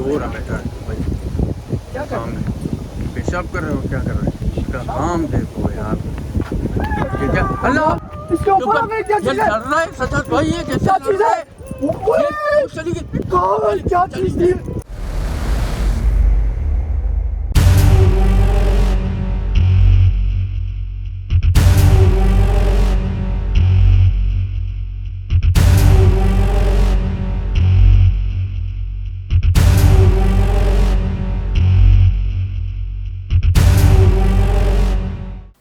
हो रहा बेटा भाई, क्या कर काम है। पेशाब कर रहे हो, क्या कर रहे हो? इसका काम देखो यार, ये क्या? अल्लाह, इसके ऊपर हमें क्या ये चीज लड़ है? रहा है सजद भाई, ये कैसे क्या लड़ चीज रहा है? है? ये ओए, उस चली गई, कहाँ है? क्या चली चीज गई। थी?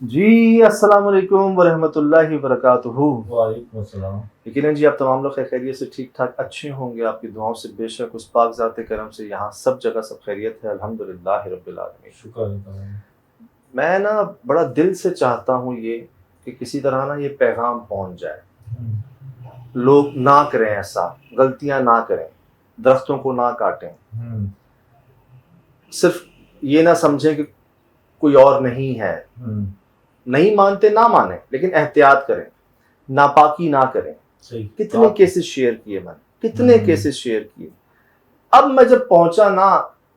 जी अस्सलाम वालेकुम वरहमतुल्लाहि वबरकातुहू। वालेकुम अस्सलाम। यकीनन जी आप तमाम लोग खैरियत से ठीक ठाक अच्छे होंगे, आपकी दुआओं से बेशक उस पाक ज़ात करम से यहाँ सब जगह सब खैरियत है, अल्हम्दुलिल्लाह रब्बिल आलमीन। शुक्र है। मैं ना बड़ा दिल से चाहता हूँ ये कि किसी तरह ना ये पैगाम पहुँच जाए, लोग ना करें ऐसा, गलतियाँ ना करें, दरख्तों को ना काटें, सिर्फ ये ना समझें कि कोई और नहीं है, नहीं मानते ना माने, लेकिन एहतियात करें, नापाकी ना करें। सही। कितने केसेस शेयर किए मैंने, कितने केसेस शेयर किए। अब मैं जब पहुंचा ना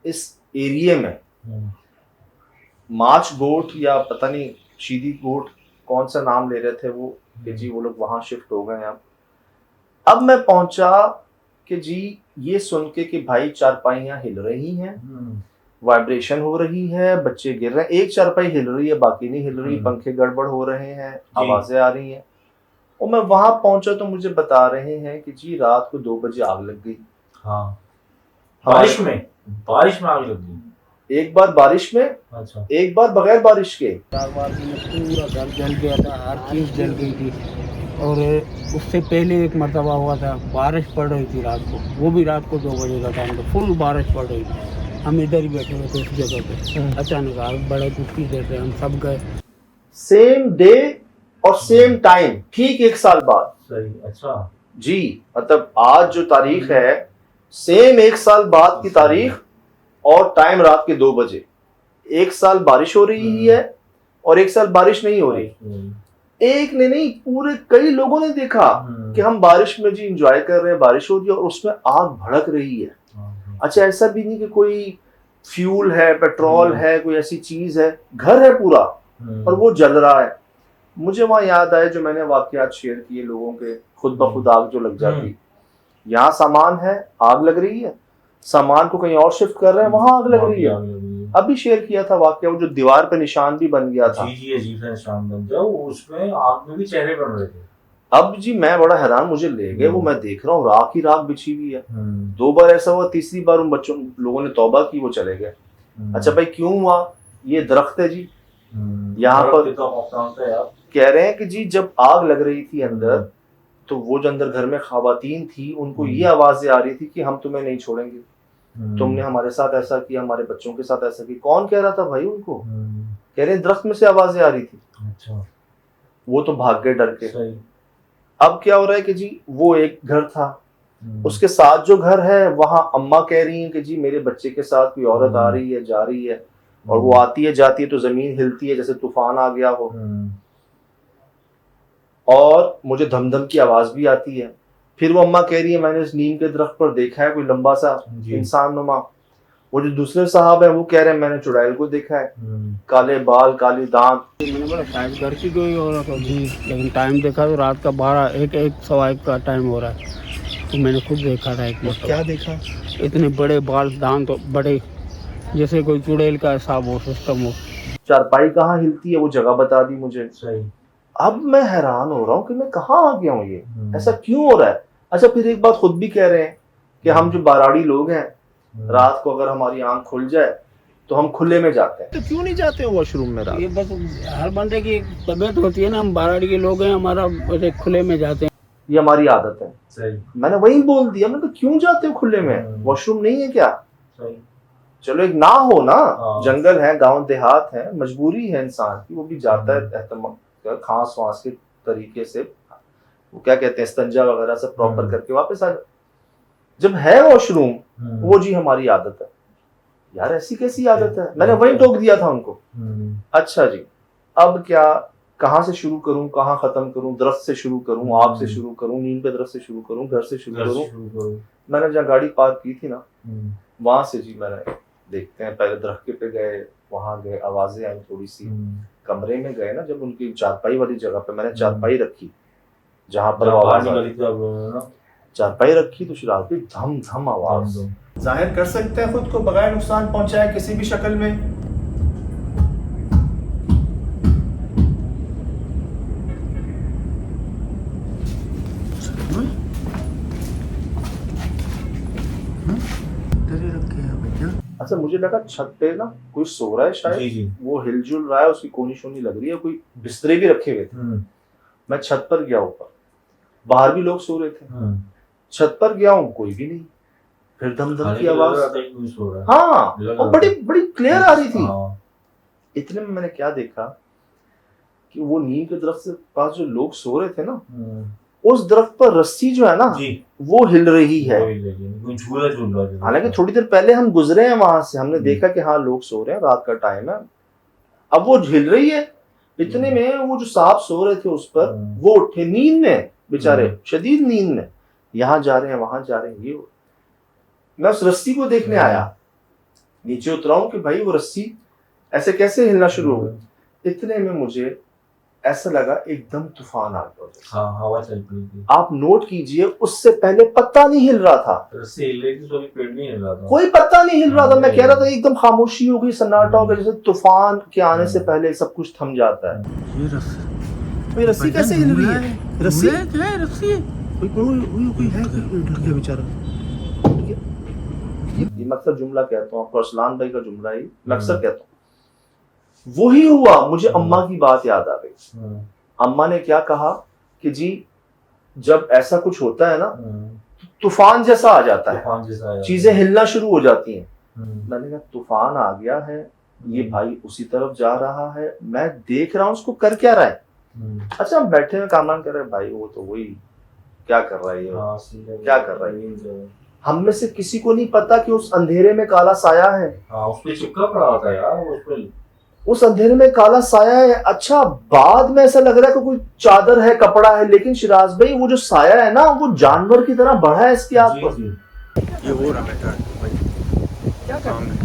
इस एरिया में, मार्च गोट या पता नहीं शीदी गोट कौन सा नाम ले रहे थे वो, कि जी वो लोग वहां शिफ्ट हो गए हैं। अब मैं पहुंचा कि जी ये सुन के कि भाई चारपाइयां हिल रही हैं, वाइब्रेशन हो रही है, बच्चे गिर रहे हैं, एक चारपाई हिल रही है बाकी नहीं हिल रही, पंखे गड़बड़ हो रहे हैं, आवाजें आ रही हैं। और मैं वहां पहुंचा तो मुझे बता रहे हैं कि जी रात को 2 बजे आग लग गई। हाँ, बारिश में आग लग गई। एक बार बारिश में, अच्छा। एक बार बगैर बारिश के। पूरा घर जल गया था, हर चीज़ जल गई थी। और उससे पहले एक मरतबा हुआ था, बारिश पड़ रही थी रात को, वो भी रात को 2 बजे का टाइम था, फुल बारिश पड़ रही थी। हम इधर ही बैठे हुए थे उस जगह पे, अचानक आग बड़े दुखी थे, हम सब गए। सेम डे और सेम टाइम, ठीक 1 साल बाद। सही। अच्छा जी, मतलब आज जो तारीख है, सेम 1 साल बाद की तारीख और टाइम रात के 2 बजे। 1 साल बारिश हो रही है और 1 साल बारिश नहीं हो रही। एक ने नहीं, पूरे कई लोगों ने देखा कि हम बारिश में जी इंजॉय कर रहे हैं, बारिश हो रही है और उसमें आग भड़क रही है। अच्छा, ऐसा भी नहीं कि कोई फ्यूल है, पेट्रोल है, कोई ऐसी चीज है, घर है पूरा और वो जल रहा है। मुझे वहां याद आया जो मैंने वाकयात शेयर किए लोगों के, खुद ब खुद आग जो लग जाती। यहाँ सामान है, आग लग रही है, सामान को कहीं और शिफ्ट कर रहे हैं, वहां आग लग रही है। अभी शेयर किया था वाकया, वो जो दीवार पे निशान भी बन गया था। जी, अजीब सा निशान बन गया, उसमें आग में भी चेहरे बन रहे थे। अब जी मैं बड़ा हैरान, मुझे ले गए, वो मैं देख रहा हूँ राख ही राख बिछी हुई है। 2 बार ऐसा हुआ, तीसरी बार उन बच्चों लोगों ने तौबा की, वो चले गए। अच्छा भाई क्यों हुआ? ये दरख्त है जी, यहाँ पर कह रहे हैं कि जी जब आग लग रही थी अंदर, तो वो जो अंदर घर में खवातीन थी, उनको ये आवाजें आ रही थी कि हम तुम्हें नहीं छोड़ेंगे, तुमने हमारे साथ ऐसा किया, हमारे बच्चों के साथ ऐसा किया। कौन कह रहा था भाई उनको? कह रहे हैं दरख्त में से आवाजें आ रही थी। अच्छा। वो तो भाग गए डर के। अब क्या हो रहा है कि जी वो एक घर था, उसके साथ जो घर है वहां अम्मा कह रही हैं कि जी मेरे बच्चे के साथ कोई औरत आ रही है, जा रही है, और वो आती है जाती है तो जमीन हिलती है जैसे तूफान आ गया हो, और मुझे धमधम की आवाज भी आती है। फिर वो अम्मा कह रही है मैंने इस नीम के दरख्त पर देखा है कोई लंबा सा इंसान नुमा। वो जो दूसरे साहब है वो कह रहे हैं मैंने चुड़ैल को देखा है, काले बाल काली दांत। मैंने बोला शायद घर की कोई औरत होगी, लेकिन टाइम देखा तो रात का 1:15 का टाइम हो रहा है। तो मैंने खुद देखा था एक मरतबा। क्या देखा? इतने बड़े बाल, दांत तो बड़े, जैसे कोई चुड़ैल का हिसाब हो, सिस्टम हो। चारपाई कहाँ हिलती है वो जगह बता दी मुझे। सही। अब मैं हैरान हो रहा हूँ कि मैं कहाँ आ गया हूँ, ये ऐसा क्यों हो रहा है। अच्छा, फिर एक बात खुद भी कह रहे हैं कि हम जो बाराड़ी लोग हैं, रात को अगर हमारी आंख खुल जाए तो हम खुले में जाते हैं। तो क्यों नहीं जाते वॉशरूम में रात? ये बस हर बंदे की तबीयत होती है ना, हम बाराड़ी के लोग हैं, हमारा बस खुले में जाते हैं, ये हमारी आदत है। सही। मैंने वही बोल दिया, मैंने तो क्यों जाते हो खुले में, वॉशरूम नहीं है क्या? सही। चलो एक ना हो ना, जंगल है, गांव देहात है, मजबूरी है इंसान की, वो भी जाता है खांस वांस के तरीके से, वो क्या कहते हैं इस्तंजा वगैरह सब प्रॉपर करके वापस आ जाए। जब है वॉशरूम, वो जी हमारी आदत है। यार ऐसी कैसी आदत है? मैंने वही टोक दिया था उनको। अच्छा जी, अब क्या, कहाँ से शुरू करूं, कहाँ खत्म करूं? दरख्त से शुरू करूं, आग से शुरू करूं, नीम पे दरख्त से शुरू करूं, घर से शुरू करूं? मैंने जहाँ गाड़ी पार्क की थी ना, वहां से जी मैंने देखते हैं, पहले दरख्त पे गए, वहां गए, आवाजें आई थोड़ी सी, कमरे में गए ना, जब उनकी चारपाई वाली जगह पे मैंने चारपाई रखी, जहाँ पर जब बाहर आवाज निकली आई, थी आप लोगों ने ना, चारपाई रखी तो शिराज भी धम धम आवाज। जाहिर कर सकते हैं खुद को बगैर नुकसान पहुंचाए किसी भी शक्ल में। अच्छा मुझे लगा छत पे ना कोई सो रहा है शायद, जी जी। वो हिलजुल रहा है, उसकी कोनी शोनी लग रही है, कोई बिस्तरे भी रखे हुए थे। मैं छत पर गया ऊपर, बाहर भी लोग सो रहे थे, छत पर गया हूँ कोई भी नहीं, फिर धम धम की आवाज, हाँ और बड़ी बड़ी क्लियर आ रही थी। इतने में मैंने क्या देखा कि वो नीम के दरख्त से पास जो लोग सो रहे थे ना, उस दरख्त पर रस्सी जो है ना वो हिल रही है। हालांकि थोड़ी देर पहले हम गुजरे हैं वहां से, हमने देखा कि हाँ लोग सो रहे हैं, रात का टाइम है, अब वो हिल रही है। इतने में वो जो साहब सो रहे थे उस पर, वो उठे नींद में बेचारे, शदीद नींद में, यहाँ जा रहे हैं वहां जा रहे हैं, ये मैं उस रस्सी को देखने आया, नीचे उतराऊं कि भाई वो रस्सी ऐसे कैसे हिलना शुरू हो गई। इतने में मुझे ऐसा लगा एकदम तूफान आ गया। हाँ, हवा चल रही थी। आप नोट कीजिए, उससे पहले पत्ता नहीं हिल रहा था, रस्सी हिल रही थी तो भी पेड़ नहीं हिल रहा था, कोई पत्ता नहीं हिल रहा था। मैं कह रहा था एकदम खामोशी हो गई, सन्नाटा हो गया, जैसे तूफान के आने से पहले सब कुछ थम जाता है। ये रस्सी, भाई रस्सी कैसे हिल रही है? रस्सी क्या है रस्सी? कोई है उठ गया बेचारा। ये मकसद जुमला कहता हूँ, अरसलान भाई का जुमला ही मकसद कहता हूँ। वही हुआ, मुझे अम्मा की बात याद आ गई। अम्मा ने क्या कहा कि जी जब ऐसा कुछ होता है ना, तूफान जैसा आ जाता है, चीजें हिलना शुरू हो जाती हैं। मैंने कहा तूफान आ गया है, ये भाई उसी तरफ जा रहा है, मैं देख रहा हूँ उसको कर क्या रहा है। अच्छा हम बैठे हैं, कामरान कह रहे हैं भाई वो तो वही क्या कर रहा है, ये क्या कर रहा है। हम में से किसी को नहीं पता कि उस अंधेरे में काला साया है। उस पे चिपका पड़ा था यार, उस अंधेरे में काला साया है। अच्छा बाद में ऐसा लग रहा है कि कोई चादर है, कपड़ा है, लेकिन शिराज भाई वो जो साया है ना, वो जानवर की तरह बढ़ा है इसके आप पर। ये हो रहा बेटा भाई, क्या काम है?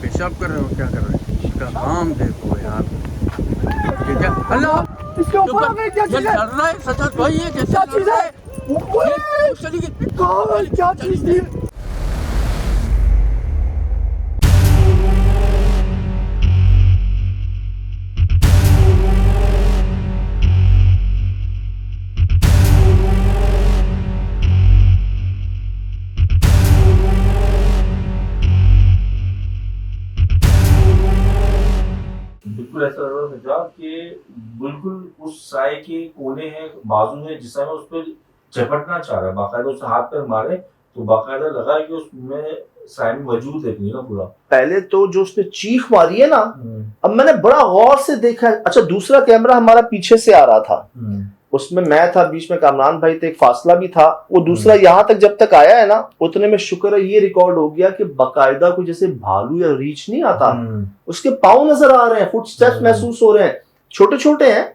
पेशाब कर रहे हो, क्या कर रहे हो? इसका काम देखो यार, ये क्या? अल्लाह, इसके ऊपर हमें क्या चीज है? चल रहा है सचत भाई, ये क्या चीज है? क्या चीज थी? बिल्कुल ऐसा लग रहा था कि बिल्कुल उस साए के कोने हैं, बाजू में, जिस समय उस पर झपटना चाह रहा है, बाकायदा उसे हाथ पर मारे तो बाकायदा लगा कि उसमें साए में वजूद है ना पूरा। पहले तो जो उसने चीख मारी है ना, अब मैंने बड़ा गौर से देखा। अच्छा दूसरा कैमरा हमारा पीछे से आ रहा था, उसमें मैं था, बीच में कामरान भाई थे, एक फासला भी था। वो दूसरा यहाँ तक जब तक आया है ना, उतने में शुक्र है ये रिकॉर्ड हो गया कि बाकायदा कोई जैसे भालू या रीछ नहीं आता, उसके पाँव नजर आ रहे हैं, फुटस्टेप्स महसूस हो रहे हैं, छोटे छोटे हैं,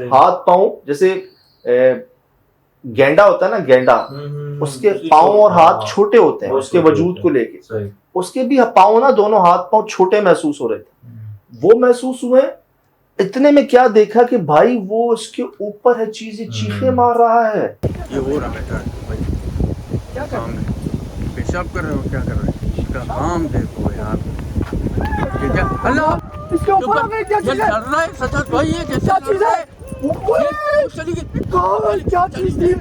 हाथ पाँव जैसे गेंडा होता है ना, गेंडा, उसके पाँव और हाथ छोटे होते हैं उसके वजूद को लेके। उसके भी पाँव ना, दोनों हाथ पाँव छोटे महसूस हो रहे थे, वो महसूस हुए। इतने में क्या देखा कि भाई वो उसके ऊपर है, चीजें चीखे मार रहा है। ये हो रहा बेटा भाई, क्या काम है? पेशाब कर रहे हो, क्या कर रहे हो? इसका काम देखो यार, ये क्या? अल्लाह, इसके ऊपर हमें क्या चीज है? चल रहा है सचत भाई, ये क्या चीज है? क्या चीज थी?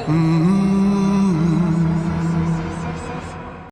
हम्म